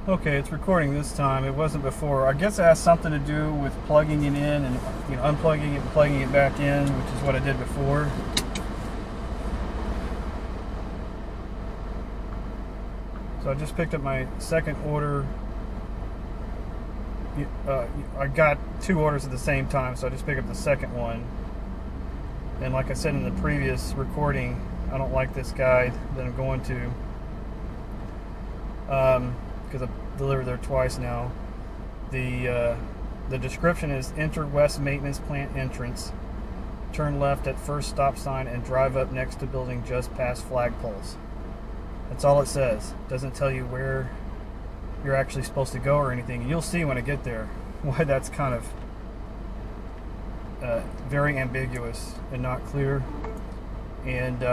Okay, it's recording this time. It wasn't before. I guess it has something to do with plugging it in and unplugging it and plugging it back in, which is what I did before. So I just picked up my second order. I got two orders at the same time, so I just picked up the second one. And like I said in the previous recording, I don't like this guide that I'm going to. Because I've delivered there twice now. The description is: enter West Maintenance Plant entrance, turn left at first stop sign, and drive up next to building just past flagpoles. That's all it says. It doesn't tell you where you're actually supposed to go or anything. And you'll see when I get there why that's kind of very ambiguous and not clear. And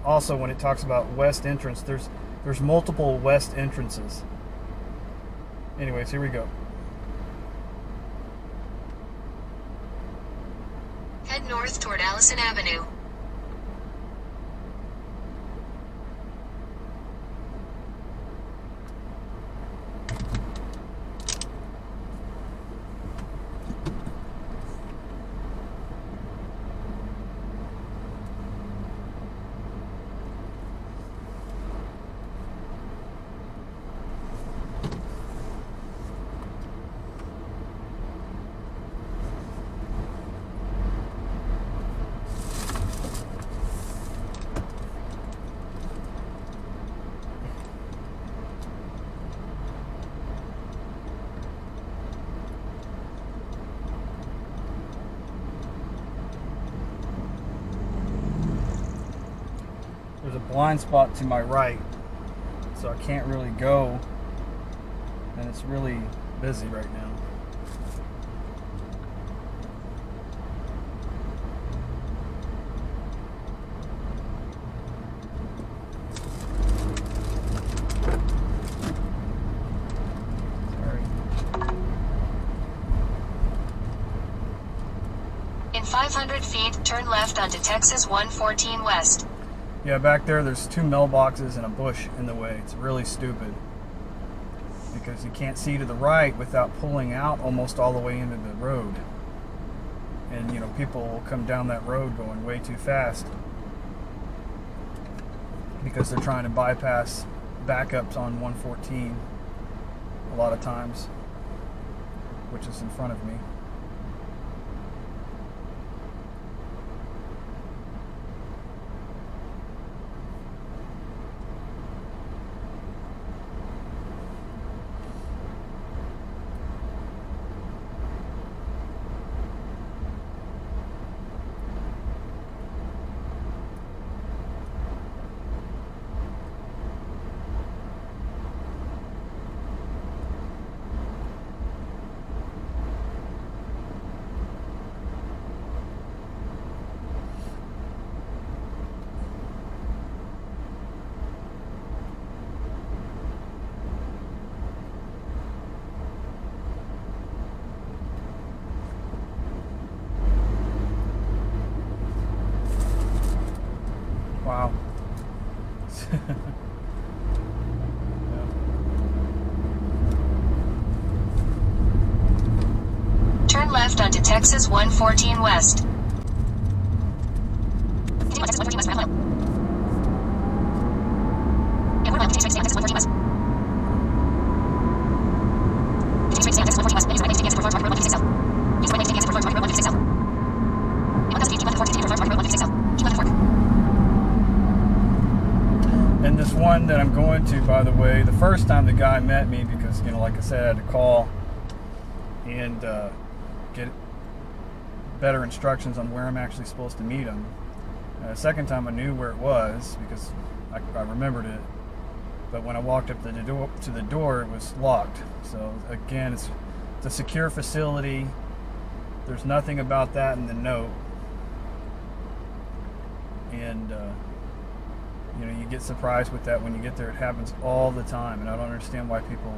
also when it talks about west entrance, there's multiple west entrances. Anyways, here we go. Head north toward Allison Avenue. There's a blind spot to my right, so I can't really go, and it's really busy right now. Sorry. In 500 feet, turn left onto Texas 114 West. Yeah, back there's two mailboxes and a bush in the way. It's really stupid because you can't see to the right without pulling out almost all the way into the road. And people will come down that road going way too fast because they're trying to bypass backups on 114 a lot of times, which is in front of me. Wow. Turn left onto Texas 114 West. And this one that I'm going to, by the way, the first time the guy met me, because like I said, I had to call and get better instructions on where I'm actually supposed to meet him. The second time I knew where it was because I remembered it, but when I walked up to the door, it was locked. So again, it's a secure facility. There's nothing about that in the note, and you get surprised with that when you get there. It happens all the time, and I don't understand why people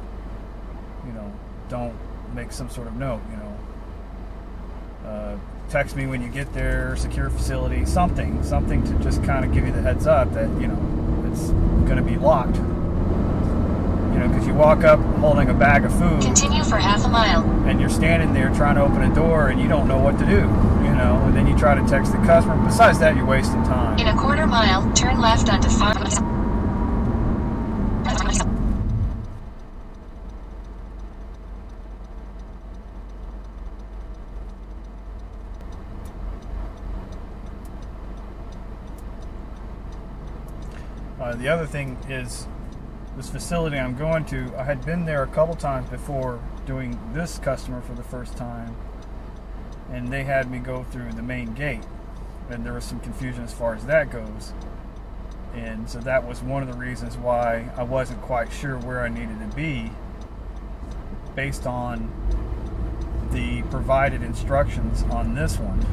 don't make some sort of note. Text me when you get there, secure facility, something to just kind of give you the heads up that it's going to be locked. because you walk up holding a bag of food Continue for half a mile. and you're standing there trying to open a door and you don't know what to do, and then you try to text the customer. Besides that, you're wasting time. In a quarter mile, turn left onto Farm. The other thing is this facility I'm going to, I had been there a couple times before doing this customer for the first time, and they had me go through the main gate, and there was some confusion as far as that goes. And so that was one of the reasons why I wasn't quite sure where I needed to be based on the provided instructions on this one.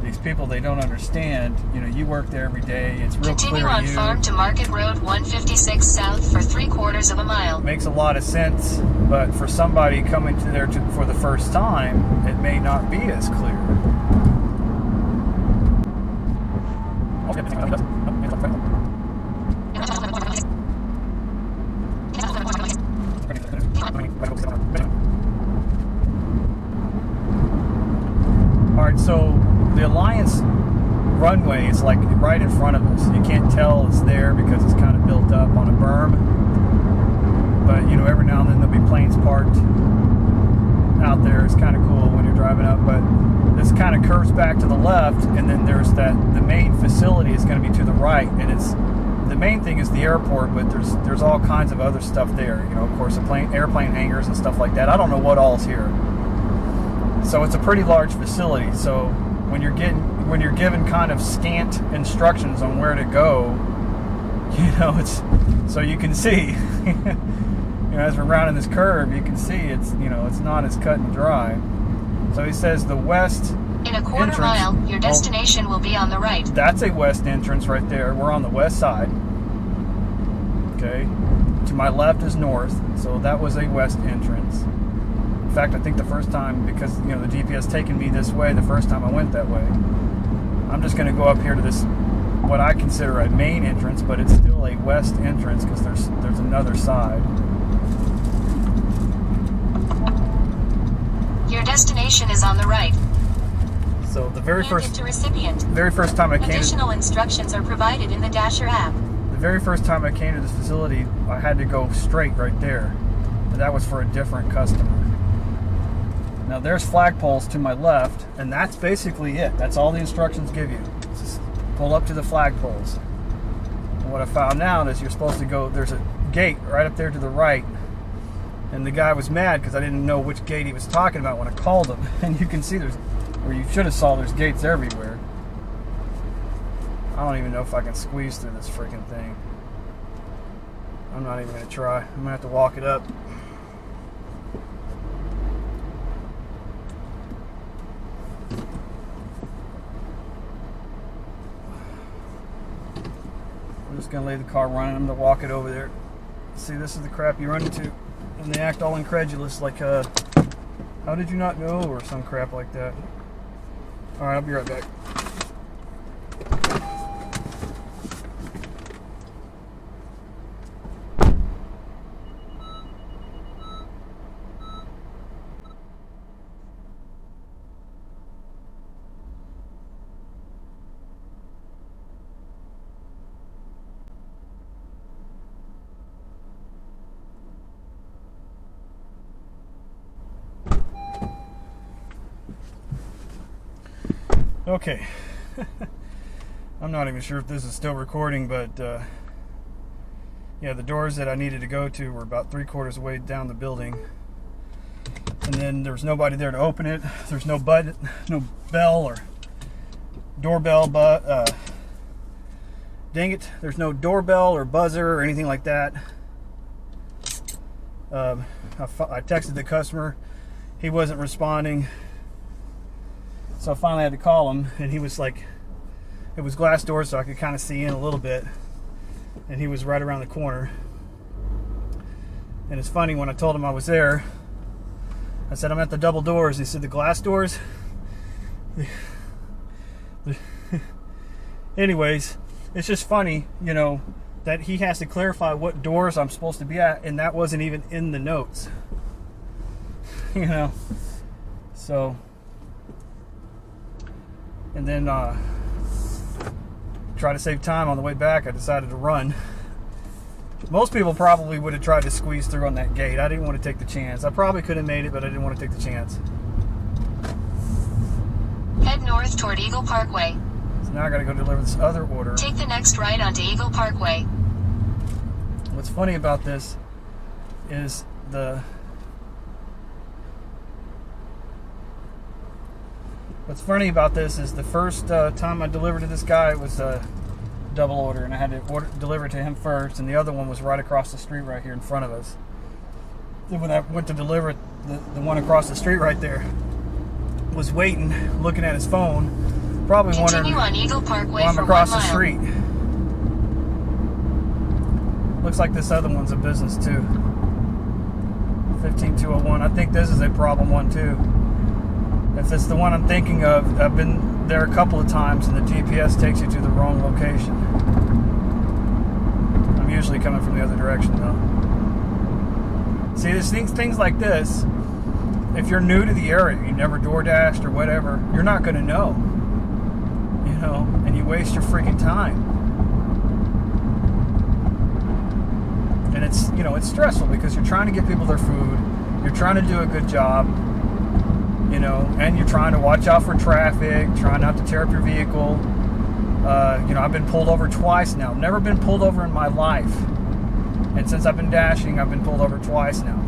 These people, they don't understand, you work there every day, it's real Continue clear to on you. Farm to Market Road 156 south for 3/4 of a mile. Makes a lot of sense, but for somebody coming to there for the first time, it may not be as clear. Alright, so the Alliance runway is like right in front of us. You can't tell it's there because it's kind of built up on a berm. But every now and then there'll be planes parked out there. It's kind of cool when you're driving up. But this kind of curves back to the left, and then there's the main facility is going to be to the right, and the main thing is the airport, but there's all kinds of other stuff there. Of course, airplane hangars and stuff like that. I don't know what all's here. So it's a pretty large facility. So when you're given kind of scant instructions on where to go, it's so you can see. As we're rounding this curve, you can see it's not as cut and dry. So he says the west In a quarter entrance, mile, your destination will be on the right. That's a west entrance right there. We're on the west side. Okay. To my left is north, so that was a west entrance. In fact, I think the first time, because the GPS taken me this way the first time I went that way, I'm just going to go up here to this, what I consider a main entrance, but it's still a west entrance because there's another side. Your destination is on the right. So the very Handed to recipient. time I came, Additional instructions are provided in the Dasher app. the very first time I came to this facility, I had to go straight right there, and that was for a different customer. Now there's flagpoles to my left, and that's basically it. That's all the instructions give you. Just pull up to the flagpoles. And what I found out is you're supposed to go, there's a gate right up there to the right, and the guy was mad because I didn't know which gate he was talking about when I called him. And you can see you should have saw there's gates everywhere. I don't even know if I can squeeze through this freaking thing. I'm not even going to try. I'm going to have to walk it up. I'm just going to leave the car running. I'm going to walk it over there. See, this is the crap you run into. And they act all incredulous, like, how did you not know? Or some crap like that. Alright, I'll be right back. Okay. I'm not even sure if this is still recording, but yeah, the doors that I needed to go to were about 3/4 way down the building, and then there was nobody there to open it. There's no bell or doorbell, but dang it, there's no doorbell or buzzer or anything like that. I texted the customer, he wasn't responding. So I finally had to call him, and he was like, it was glass doors, so I could kind of see in a little bit, and he was right around the corner. And it's funny, when I told him I was there, I said, I'm at the double doors. He said, the glass doors? Anyways, it's just funny, you know, that he has to clarify what doors I'm supposed to be at, and that wasn't even in the notes. You know, so, and then try to save time on the way back, I decided to run. Most people probably would have tried to squeeze through on that gate. I didn't want to take the chance. I probably could have made it, but I didn't want to take the chance. Head north toward Eagle Parkway. So now I got to go deliver this other order. Take the next right onto Eagle Parkway. What's funny about this is the first time I delivered to this guy, it was a double order, and I had to deliver to him first, and the other one was right across the street right here in front of us. Then when I went to deliver the one across the street right there, was waiting, looking at his phone, probably Continue wondering on Eagle Parkway why I'm for across 1 the mile. street. Looks like this other one's a business too. 15201. I think this is a problem one too. If it's the one I'm thinking of, I've been there a couple of times and the GPS takes you to the wrong location. I'm usually coming from the other direction though. See, there's things like this. If you're new to the area, you never door dashed or whatever, you're not going to know. You know, and you waste your freaking time. And it's, you know, it's stressful because you're trying to get people their food, you're trying to do a good job, you know, and you're trying to watch out for traffic, trying not to tear up your vehicle. You know, I've been pulled over twice now. Never been pulled over in my life. And since I've been dashing, I've been pulled over twice now.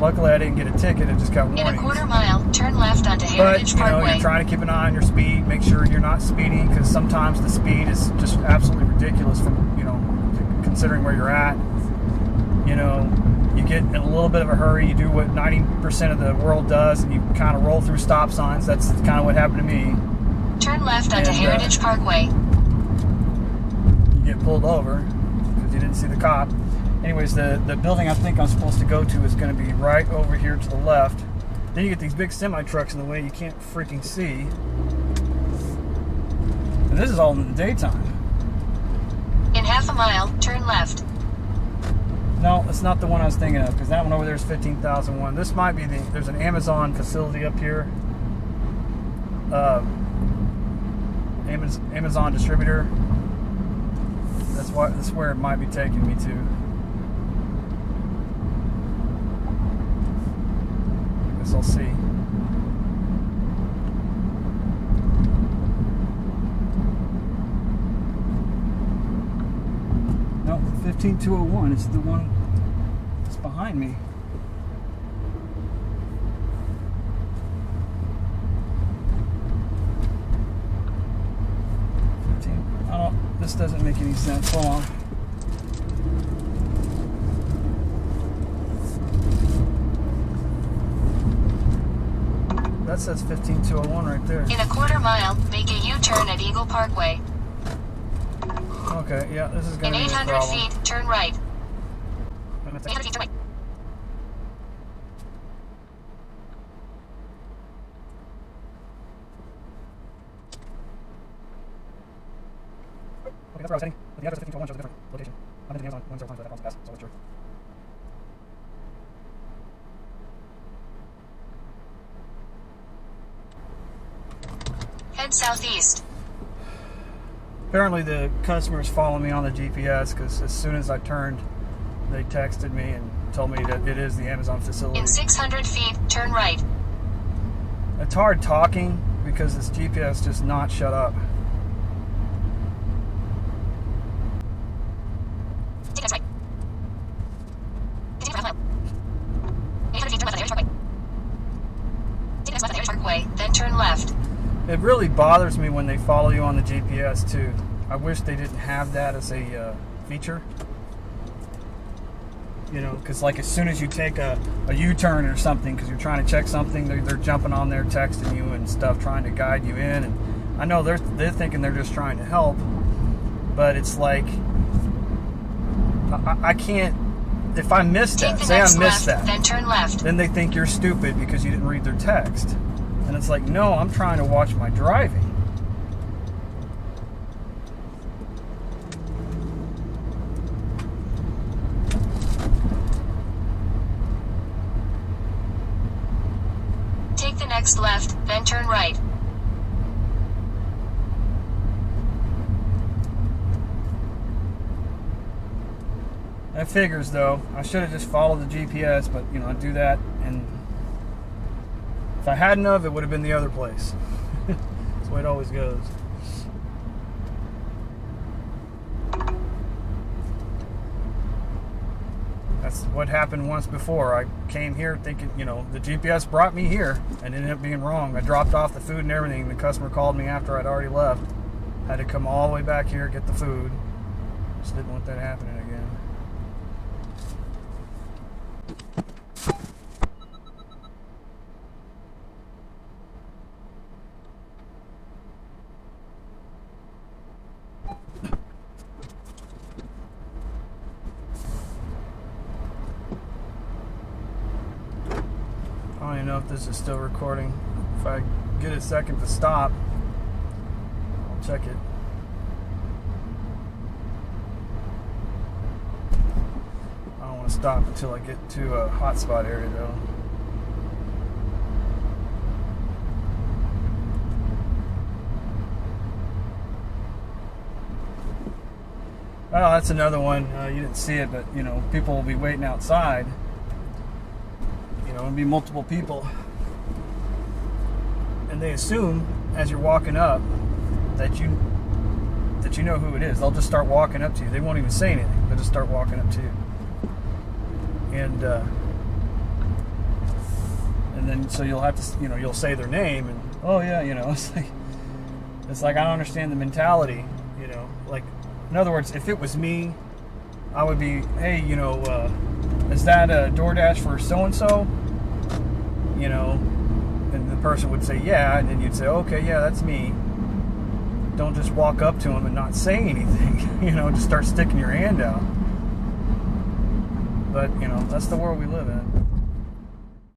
Luckily, I didn't get a ticket. I just got warnings. In a quarter mile, turn left onto Heritage But, you know, Parkway. you're trying to keep an eye on your speed. Make sure you're not speeding, because sometimes the speed is just absolutely ridiculous from, you know, considering where you're at. You know, you get in a little bit of a hurry. You do what 90% of the world does, and you kind of roll through stop signs. That's kind of what happened to me. Turn left onto And, Heritage Parkway. You get pulled over because you didn't see the cop. Anyways, the building I think I'm supposed to go to is going to be right over here to the left. Then you get these big semi trucks in the way you can't freaking see. And this is all in the daytime. In half a mile, turn left. No, it's not the one I was thinking of, because that one over there is 15,001. This might be there's an Amazon facility up here. Amazon distributor. That's where it might be taking me to. I guess I'll see. No, 15201. It's the one that's behind me. This doesn't make any sense. Hold on. That says 15201 right there. In a quarter mile, make a U-turn at Eagle Parkway. Okay, yeah, this is In going to be a 800 problem. feet, turn right. I'm gonna 800 feet, turn right. Okay, that's where I was heading. But the address 1521 shows a different location. I'm in the Amazon 105 that calls pass, so it's true. Head southeast. Apparently the customers follow me on the GPS, because as soon as I turned, they texted me and told me that it is the Amazon facility. In 600 feet, turn right. It's hard talking because this GPS just not shut up. Take us right. Continue for half a mile. 800 feet, turn left on the Heritage Parkway. Take us left on the Heritage Parkway, then turn left. It really bothers me when they follow you on the GPS too. I wish they didn't have that as a feature. You know, because like as soon as you take a U-turn or something, because you're trying to check something, they're jumping on there, texting you and stuff, trying to guide you in. And I know they're thinking they're just trying to help, but it's like I can't. If I miss Take that, the say I next missed left, that, then turn left. then they think you're stupid because you didn't read their text. And it's like, no, I'm trying to watch my driving. next left, then turn right. That figures, though. I should have just followed the GPS, but I do that, and if I hadn't of, it would have been the other place. That's the way it always goes. That's what happened once before. I came here thinking, the GPS brought me here and ended up being wrong. I dropped off the food and everything. The customer called me after I'd already left. Had to come all the way back here, get the food. Just didn't want that happening again. I don't even know if this is still recording. If I get a second to stop, I'll check it. I don't want to stop until I get to a hotspot area, though. Well, that's another one. You didn't see it, but people will be waiting outside. It'll be multiple people, and they assume as you're walking up that you know who it is. They'll just start walking up to you. They won't even say anything. They'll just start walking up to you, and then so you'll have to you'll say their name, and oh yeah, it's like I don't understand the mentality. Like, in other words, if it was me, I would be, hey, is that a DoorDash for so-and-so? And the person would say, yeah, and then you'd say, okay, yeah, that's me. Don't just walk up to them and not say anything, just start sticking your hand out. But, that's the world we live in.